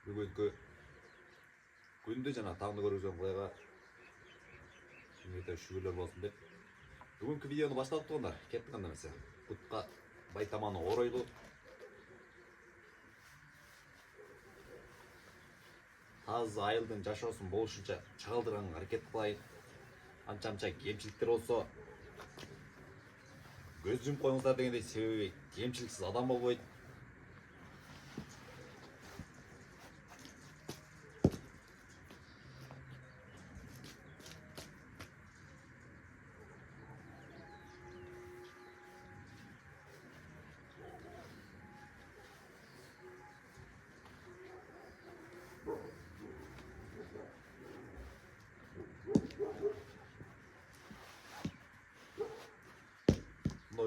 бүгүнкү күндү жана таңды көргөзгөн Кудайга шүңгүрдөр шүгүрлөр болсун деп бүгүнкү видеону баштап тугундар. Кеттик анда эмесе. Бутка байтаманы оройлу. Тазы айылдын жашоосун болушунча чагылдырганга аракет кылайын. Анча-мынча кемчиликтер болсо көз жумуп коюңуздар дегендей, себеби кемчиликсиз адам болбойт.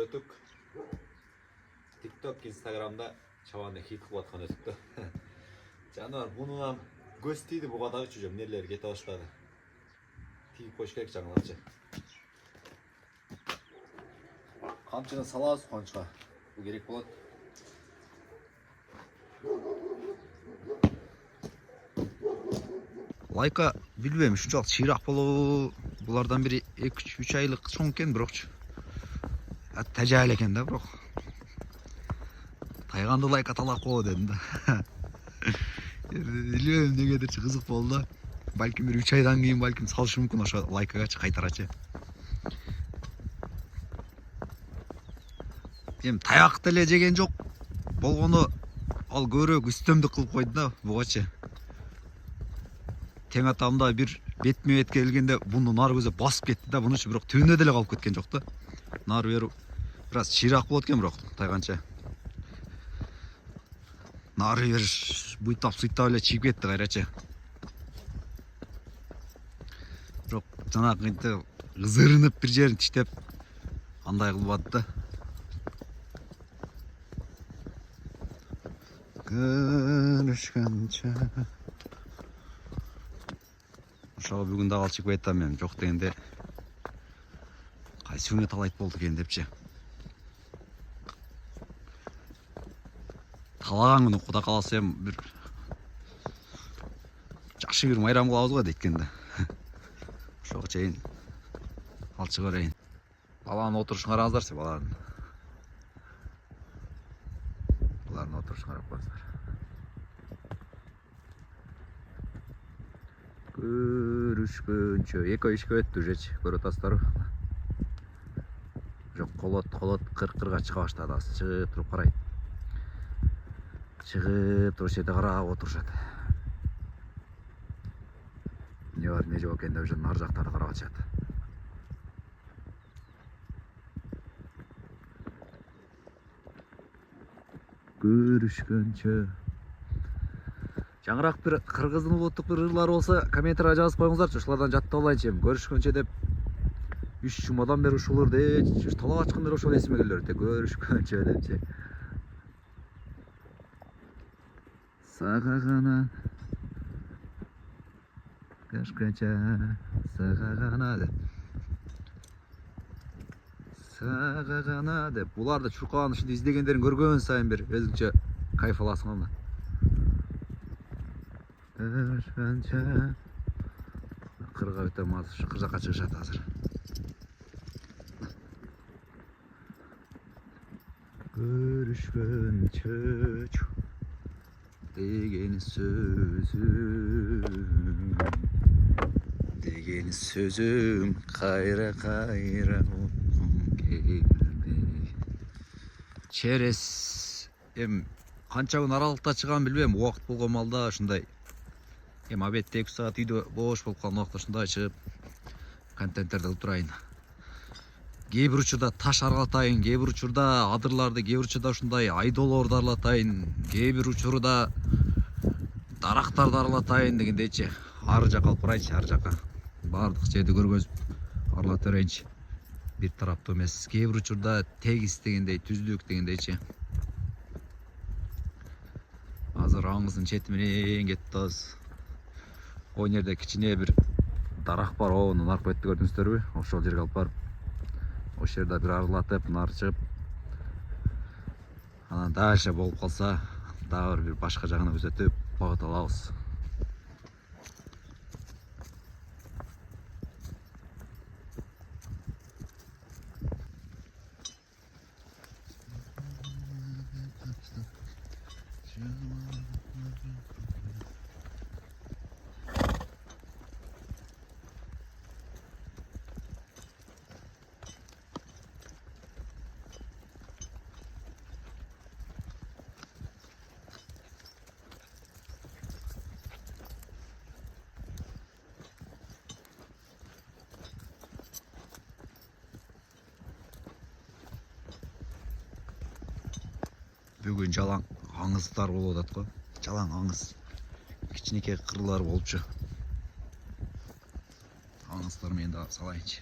Өтүк TikTok, Instagram'da çabanda hit kılıp atkan ötüktü. Canlar bununla göz tiydi bu kadar uçacağım. Nereleri gete başladı. Tiyip koş gerek canlarca. Kamçını salağız konçka. Bu gerek болады. Лайка билбейм, ушунчалык чыйраак болобу. Булардан бири 2-3 айлык чоң экен, бирокчу. Тажал экен да, бирок. Тайганды лайк аталак го дедим да. Билбейм, негедирчи кызык болду. Балким бир 3 айдан кийин балким салышы мүмкүн ошо лайкагачы кайтарачы. Эми таяк деле жеген жок. Болгону ал көбүрөөк үстөмдүк кылып койду да бугачы. Тең атамда бир бетме бет келгенде буну нары көзө басып кетти да, бунучу бирок түбүнө деле калып кеткен жок да. Нары беру biraz çirak болот экен, бирок тайганча. Нары бер буйтап суйтап эле чийип кетти кайрачы. Бирок жанагынтип ызырынып бир жерин тиштеп андай кылбады да. Көрүшкөнчө. Ошого бүгүн да калчык айтам мен, жок дегенде кайсыңы талайт болду экен депчи. Талаган күнү Кудай кааласа эми бир жакшы бир майрам кылабыз го дейткенде. Ошого чейин алчыга берейин. Баланын отурушун караңыздарчы, баланын. Булардын отурушун карап коюңуздар. Көрүшкөнчө, экөө ишке өттү жечи, көрүп атасыздарбы? Жок, колот кыр-кырга чыга баштады, азыр чыгып туруп карайт. Чыгып туруп жерде карап отурушат. Не бар, не жок экен деп ошо нар жактарды карап атышат. Көрүшкөнчө. Жаңыраак бир кыргыздын улуттук бир ырлары болсо, комментарийге жазып коюңуздарчы, ушулардан жаттап алайынчы. Көрүшкөнчө деп 3 жумадан бери ушул ырды, талап ачкан бери ошол эсиме келип атат. Көрүшкөнчө депчи. Сага гана көрүшкөнчө, сага гана деп. Сага гана деп. Буларды чуркаган ушинтип издегендерин көргөн сайын бир өзүңчө кайф аласың анда. Көрүшкөнчө. Кырга өтөм азыр, кыр жакка чыгышат азыр. Görüşkönçö degeni sözüm kayra geldi. Çerez kança күн аралыкта чыгам билбейм, убакыт болгон малда ушундай абетте 2 саат үйдө бош болуп калган убакта ушундай чыгып контенттерди кылып турайын. Кээ бир учурда таш аралатайын, кээ бир учурда адырларды, кээ бир учурда ушундай айдоолорду аралатайын, кээ бир учурда дарактарды аралатайын дегендейчи. Ар жака алып барайынчы, ар жака. Бардык жерди көргөзүп аралатып берейинчи. Бир тараптуу эмес. Кээ бир учурда тегиз дегендей, түздүк дегендейчи. Азыр аңыздын чети менен кетип атабыз. О жерде кичине бир дарак бар, ону нарып кетти, көрдүңүздөрбү? Ошол жерге алып барып ошол жерде бир арылатып, нарчып, анан дальше болуп калса, дагы бир башка жагына көрсөтүп багыт алабыз. Бүгін жалаң аңыздар болуп атат го. Жалаң аңыз. Кичинекей кырлар болчу. Аңыздар мен да салайынчы.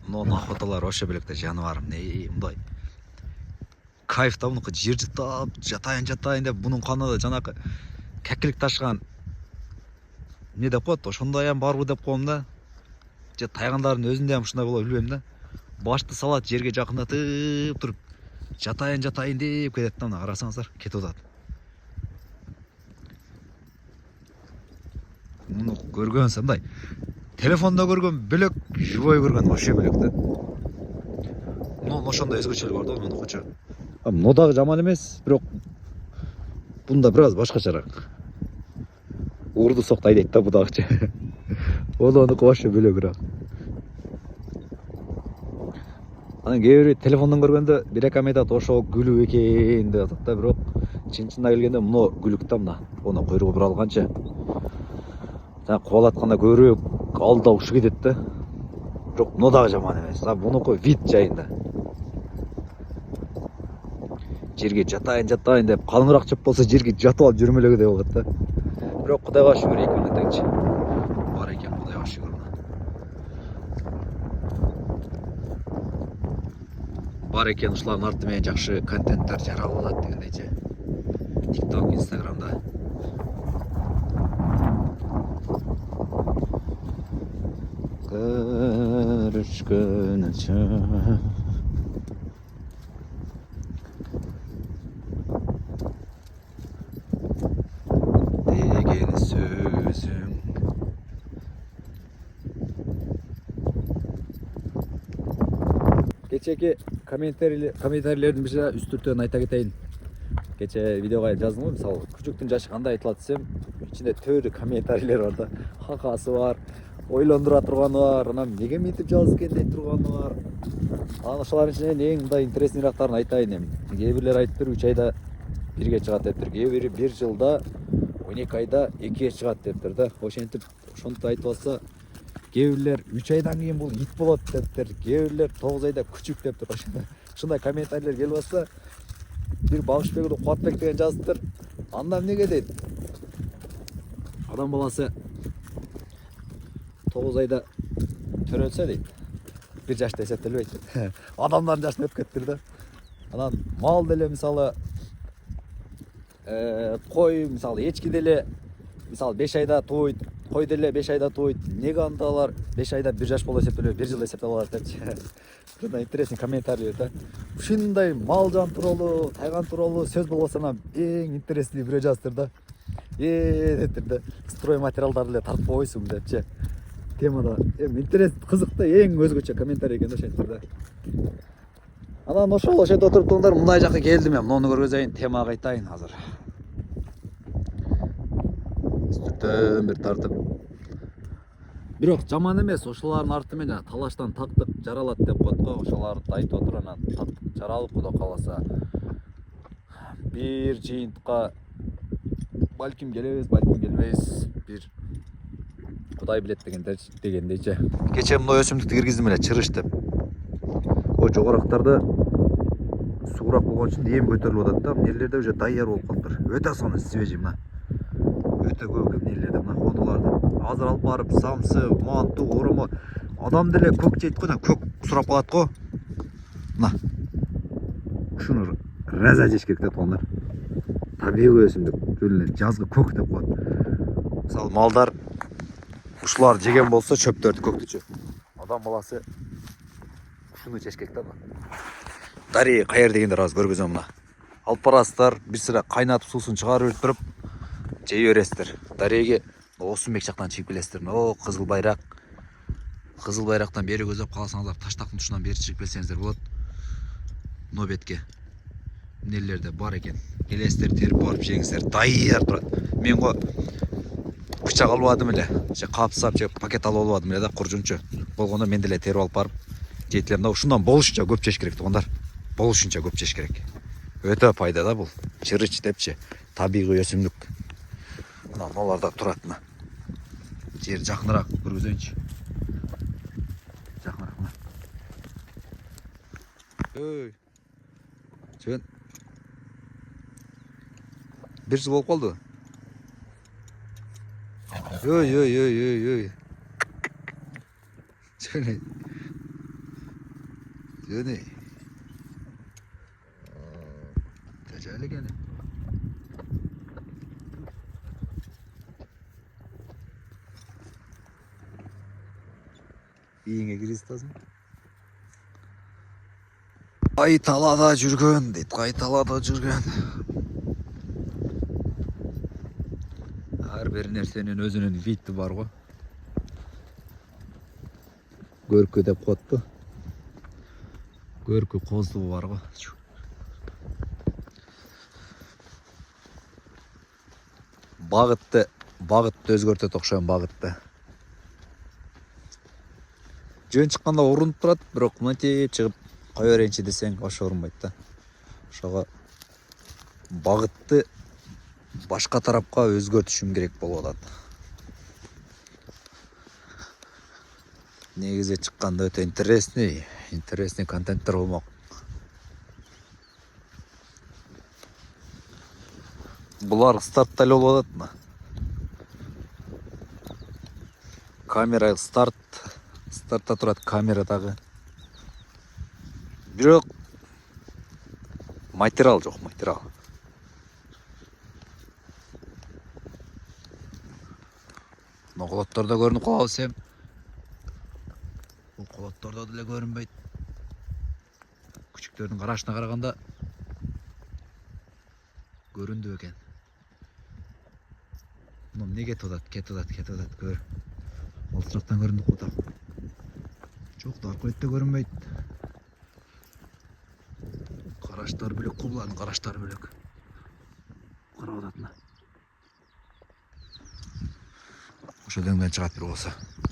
Но охоталар вообще белек да жаныбарым. Мындай кайф да мунуку жер жытап, жатайын деп бунун канында жанакы кәкілік ташыған не деп коет, ошондой ham барбы деп коем да. Же тайгандардын өзүндө ham ушундай боло билбейм да. Башты салат жерге жакындатып туруп жатайын деп кетет да, мына карасаңыздар, кетип атат. Муну көргөнсө мындай телефондо көргөн бөлөк, живой көргөн вообще бөлөк да. Мунун ошондой өзгөчөлүгү бар да, мунукучу. Муну дагы жаман эмес, бирок бунда бир аз башкачараак. Урду соктай дейт да будагычы. Онуку вообще бөлөгүрөөк. Анан кээ бири телефондон көргөндө бир эки айтат ошо гүлүп экен деп атат да, бирок чын-чынына келгенде муну гүлүк да мына. Ону куйругу буралганча. Жана кубалатканда көбүрөөк алда ушу кетет да. Бирок муну дагы жаман эмес. Мунуку вид жайында. Жерге жатайын деп калыңыраак жеп болсо жерге жатып алып жүрмөлөгүдөй болот да. Бирок Кудайга шүгүр экен дегенчи. Бар экен Кудайга шүгүр. Бар экен ушулардын арты менен жакшы контенттер жаралып атат дегендейчи. TikTok, Instagramда. Көрүшкөнүчө сөзүң. Кечеки комментарийлердин биринчи үстүртөн айта кетейин. Кече видеого жаздым го, мисалы, күчүктүн жашы кандай айтылат десем, ичинде төрү комментарийлер бар да. Хакасы бар, ойлондура турганы бар, анан неге мынтип жазып экен дей турганы бар. Анан ошолардын ичинен эң мындай интересныйраактарын айтайын эми. Кээ бирлер айтыптыр 3 айда бирге чыгат дептир, кээ бири 1 жылда 12 айда 2 чыгат дептир да. Ошентип айтып алса, кээ бирлер 3 айдан кийин бул ит болот дептир, кээ бирлер 9 айда күчүк дептир. Ушундай комментарийлер келип атса, бир Багышбек Кубатбек деген жазыптыр. Анда эмнеге дейт? Адам баласы 9 айда төрөлсө дейт, 1 жашта эсептелбейт. Адамдардын жашын өтүп кеттир да. Анан мал деле мисалы кой, мисалы эчки деле мисалы 5 айда тууйт, кой деле 5 айда тууйт. Неге андалар 5 айда 1 жаш болуп эсептелбейт, 1 жыл эсептелип алат депчи. Мындай интересный комментарий да. Ушундай мал жан тууралуу, тайган тууралуу сөз болбосо анан эң интересный бирөө жазыптыр да. Дептир да. Строй материалдарды эле тартып койсуң депчи. Темада эми интерес, кызык да, эң өзгөчө комментарий экен да, ошентип да. Анан ошол ошентип отуруптуңдар, мындай жакка келдим мен. Муну көргөзөйүн, темага кайтайын азыр. Үстүртөн бир тартып. Бирок жаман эмес, ошолардын арты менен талаштан тактык жаралат деп коет го. Ошоларды айтып отуруп анан тактык жаралып Кудай кааласа. Бир жыйынтыкка балким келебиз, балким келбейбиз. Бир Кудай билет дегендейчи. Кече мына өсүмдүктү киргиздим эле, чырыш деп. О жогорактарда суураак болгон үчүн эм көтөрүлүп атат да. Нелерде уже даяр болуп калыптыр. Өтө сонун свежий мына. Өтө көп нелерде мына конуларды. Азыр алып барып самсы, манту, оромо. Адам деле көк жейт го, көк сурап калат го. Мына. Ушуну раза жеш керек да тоондар. Табигый өсүмдүк. Жазгы көк деп коет. Мисалы малдар ушулар жеген болсо чөптөрдү көктүчү. Адам баласы ушуну жеш керек да. Дария кайер дегендер аз көргөзөм мына. Алып барасыздар, бир сыра кайнатып суусун чыгарып туруп жей бересиздер. Дареге Осунбек жактан чыгып келесиздер. О, кызыл байрак. Кызыл байрактан бери көзөп калсаңыздар, Таштактын тушунан бери чыгып келсеңиздер болот. Мына бетке эмнелерде бар экен. Келесиздер, терип барып жеңиздер. Даяр турат. Мен го бычак албадым эле. Же капсап, же пакет алып албадым эле да, куржунчу. Болгондо мен деле терип алып барып жейтилем да. Ушундан болушунча көп жеш керек тугандар. Болушунча көп жеш керек. Өтө пайда да бул. Чырыч депчи. Табигый өсүмдүк. Мына мыналарда турат мына. Жер жакыныраак көргөзөйүнчү. Жакыныраак мына. Ой. Жөн. Бир жыл болуп калды. Ой. Жөн. Тажалы экен. Ийиңе киргизтасың. Кайталада жүргөн дейт, кайталада жүргөн. Ар бир нерсенин өзүнүн види бар го. Көркү деп коетпу. Көркү коздугу бар го. Багытты өзгөртөт окшойм, багытты. Жөн чыкканда урунуп турат, бирок мынтип чыгып кое берейинчи десең ошо урунбайт да. Ошого багытты башка тарапка өзгөртүшүм керек болуп атат. Негизи чыкканда өтө интересный контенттер болмок. Булар стартта эле болуп атат мына. Камера стартта турат, камера дагы. Бирок материал жок, материал. Мына колоттордо көрүнүп калабы сем. Бул колоттордо деле көрүнбөйт. Күчүктөрдүн карашына караганда көрүндү экен. Мына эмне кетип атат, көр. Алысырактан көрүндүк го так. Жок, аркы бетте көрүнбөйт. Караштар бөлөк, кубланын караштары бөлөк. Карап атат мына. Ошо дөңдөн чыгат бир болсо.